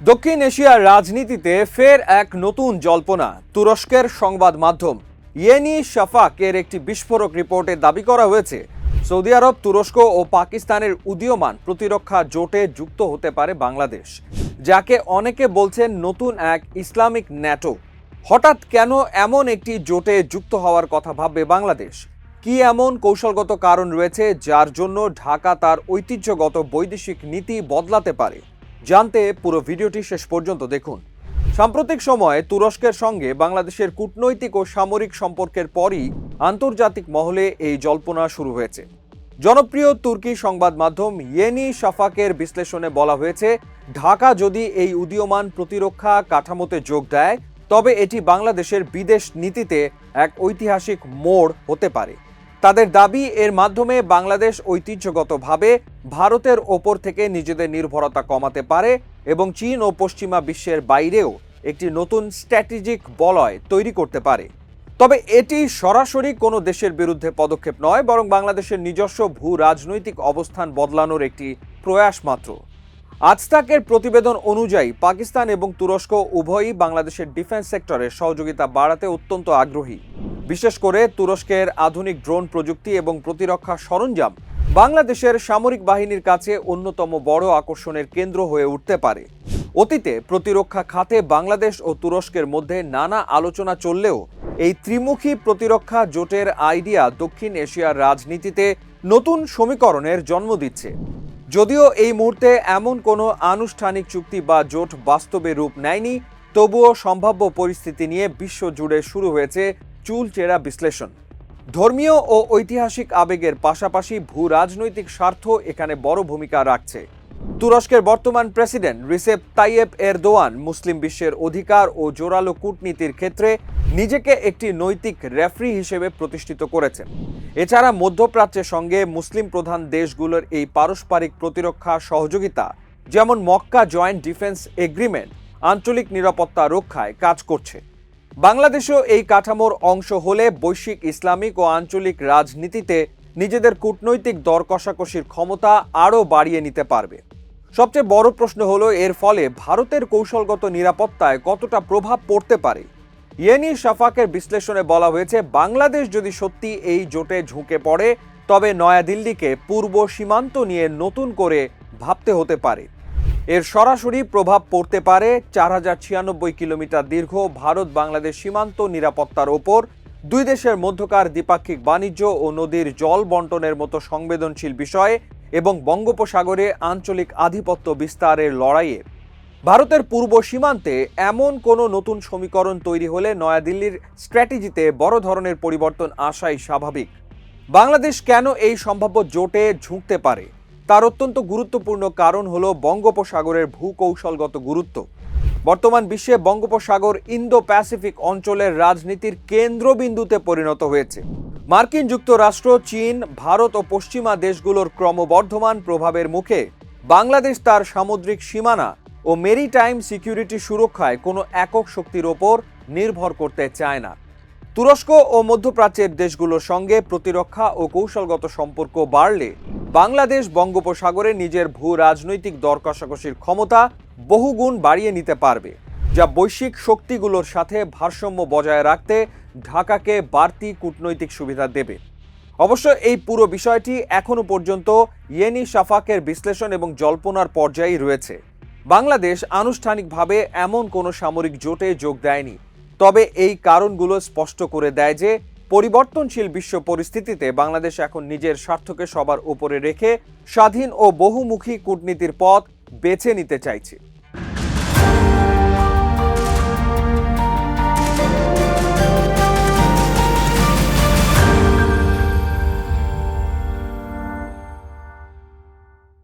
দক্ষিণ এশিয়ার রাজনীতিতে ফের এক নতুন জল্পনা। তুরস্কের সংবাদ মাধ্যম ইয়েনি শাফাক এর একটি বিস্ফোরক রিপোর্টে দাবি করা হয়েছে সৌদি আরব, তুরস্ক ও পাকিস্তানের উদীয়মান প্রতিরক্ষা জোটে যুক্ত হতে পারে বাংলাদেশ, যাকে অনেকে বলছেন নতুন এক ইসলামিক ন্যাটো। হঠাৎ কেন এমন একটি জোটে যুক্ত হওয়ার কথা ভাববে বাংলাদেশ? কি এমন কৌশলগত কারণ রয়েছে যার জন্য ঢাকা তার ঐতিহ্যগত বৈদেশিক নীতি বদলাতে পারে? জানতে পুরো ভিডিওটি শেষ পর্যন্ত দেখুন। সাম্প্রতিক সময়ে তুরস্কের সঙ্গে বাংলাদেশের কূটনৈতিক ও সামরিক সম্পর্কের পরই আন্তর্জাতিক মহলে এই জল্পনা শুরু হয়েছে। জনপ্রিয় তুর্কি সংবাদ মাধ্যম ইয়েনি শাফাকের বিশ্লেষণে বলা হয়েছে, ঢাকা যদি এই উদীয়মান প্রতিরক্ষা কাঠামোতে যোগ দেয় তবে এটি বাংলাদেশের বিদেশ নীতিতে এক ঐতিহাসিক মোড় হতে পারে। তাদের দাবি, এর মাধ্যমে বাংলাদেশ ঐতিহ্যগতভাবে ভারতের ওপর থেকে নিজেদের নির্ভরতা কমাতে পারে এবং চীন ও পশ্চিমা বিশ্বের বাইরেও একটি নতুন স্ট্র্যাটেজিক বলয় তৈরি করতে পারে। তবে এটি সরাসরি কোনো দেশের বিরুদ্ধে পদক্ষেপ নয়, বরং বাংলাদেশের নিজস্ব ভূ রাজনৈতিক অবস্থান বদলানোর একটি প্রয়াস মাত্র। আজতাকের প্রতিবেদন অনুযায়ী পাকিস্তান এবং তুরস্ক উভয়ই বাংলাদেশের ডিফেন্স সেক্টরে সহযোগিতা বাড়াতে অত্যন্ত আগ্রহী। বিশেষ করে তুরস্কের আধুনিক ড্রোন প্রযুক্তি এবং প্রতিরক্ষা সরঞ্জাম বাংলাদেশের সামরিক বাহিনীর কাছে অন্যতম বড় আকর্ষণের কেন্দ্র হয়ে উঠতে পারে। অতীতে প্রতিরক্ষা খাতে বাংলাদেশ ও তুরস্কের মধ্যে নানা আলোচনা চললেও এই ত্রিমুখী প্রতিরক্ষা জোটের আইডিয়া দক্ষিণ এশিয়ার রাজনীতিতে নতুন সমীকরণের জন্ম দিচ্ছে। যদিও এই মুহূর্তে এমন কোনো আনুষ্ঠানিক চুক্তি বা জোট বাস্তবে রূপ নেয়নি, তবুও সম্ভাব্য পরিস্থিতি নিয়ে বিশ্বজুড়ে শুরু হয়েছে চুলচেরা বিশ্লেষণ। ধর্মীয় ও ঐতিহাসিক আবেগের পাশাপাশি ভূ রাজনৈতিক স্বার্থ এখানে বড় ভূমিকা রাখছে। তুরস্কের বর্তমান প্রেসিডেন্ট রিসেপ তাইয়েপ এরদোয়ান মুসলিম বিশ্বের অধিকার ও জোরালো কূটনীতির ক্ষেত্রে নিজেকে একটি নৈতিক রেফারি হিসেবে প্রতিষ্ঠিত করেছেন। এছাড়া মধ্যপ্রাচ্যের সঙ্গে মুসলিম প্রধান দেশগুলোর এই পারস্পরিক প্রতিরক্ষা সহযোগিতা, যেমন মক্কা জয়েন্ট ডিফেন্স এগ্রিমেন্ট, আঞ্চলিক নিরাপত্তা রক্ষায় কাজ করছে। বাংলাদেশও এই কাঠামোর অংশ হলে বৈশ্বিক ইসলামিক ও আঞ্চলিক রাজনীতিতে নিজেদের কূটনৈতিক দর কষাকষির ক্ষমতা আরও বাড়িয়ে নিতে পারবে। সবচেয়ে বড় প্রশ্ন হলো, এর ফলে ভারতের কৌশলগত নিরাপত্তায় কতটা প্রভাব পড়তে পারে। ইয়েনি শাফাকের বিশ্লেষণে বলা হয়েছে, বাংলাদেশ যদি সত্যি এই জোটে ঝুঁকে পড়ে তবে নয়াদিল্লিকে পূর্ব সীমান্ত নিয়ে নতুন করে ভাবতে হতে পারে। এর সরাসরি প্রভাব পড়তে পারে 4096 কিলোমিটার দীর্ঘ ভারত বাংলাদেশ সীমান্ত নিরাপত্তার ওপর, দুই দেশের মধ্যকার দ্বিপাক্ষিক বাণিজ্য ও নদীর জল বন্টনের মতো সংবেদনশীল বিষয়ে এবং বঙ্গোপসাগরে আঞ্চলিক আধিপত্য বিস্তারের লড়াইয়ে। ভারতের পূর্ব সীমান্তে এমন কোনো নতুন সমীকরণ তৈরি হলে নয়াদিল্লির স্ট্র্যাটেজিতে বড় ধরনের পরিবর্তন আসাই স্বাভাবিক। বাংলাদেশ কেন এই সম্ভাব্য জোটে ঝুঁকতে পারে তার অত্যন্ত গুরুত্বপূর্ণ কারণ হলো বঙ্গোপসাগরের ভূকৌশলগত গুরুত্ব। বর্তমান বিশ্বে বঙ্গোপসাগর ইন্দো প্যাসিফিক অঞ্চলের রাজনীতির কেন্দ্রবিন্দুতে পরিণত হয়েছে। মার্কিন যুক্তরাষ্ট্র, চীন, ভারত ও পশ্চিমা দেশগুলোর ক্রমবর্ধমান প্রভাবের মুখে বাংলাদেশ তার সামুদ্রিক সীমানা ও মেরিটাইম সিকিউরিটি সুরক্ষায় কোনো একক শক্তির ওপর নির্ভর করতে চায় না। তুরস্ক ও মধ্যপ্রাচ্যের দেশগুলোর সঙ্গে প্রতিরক্ষা ও কৌশলগত সম্পর্ক বাড়লে বাংলাদেশ বঙ্গোপসাগরে নিজের ভূ রাজনৈতিক দর কষাকষির ক্ষমতা বহুগুণ বাড়িয়ে নিতে পারবে, যা বৈশ্বিক শক্তিগুলোর সাথে ভারসাম্য বজায় রাখতে ঢাকাকে বাড়তি কূটনৈতিক সুবিধা দেবে। অবশ্য এই পুরো বিষয়টি এখনো পর্যন্ত ইয়েনি শাফাকের বিশ্লেষণ এবং জল্পনার পর্যায়েই রয়েছে। বাংলাদেশ আনুষ্ঠানিকভাবে এমন কোনো সামরিক জোটে যোগ দেয়নি, তবে এই কারণগুলো স্পষ্ট করে দেয় যে পরিবর্তনশীল বিশ্ব পরিস্থিতিতে বাংলাদেশ এখন নিজের স্বার্থকে সবার উপরে রেখে স্বাধীন ও বহুমুখী কূটনীতির পথ বেছে নিতে চাইছে।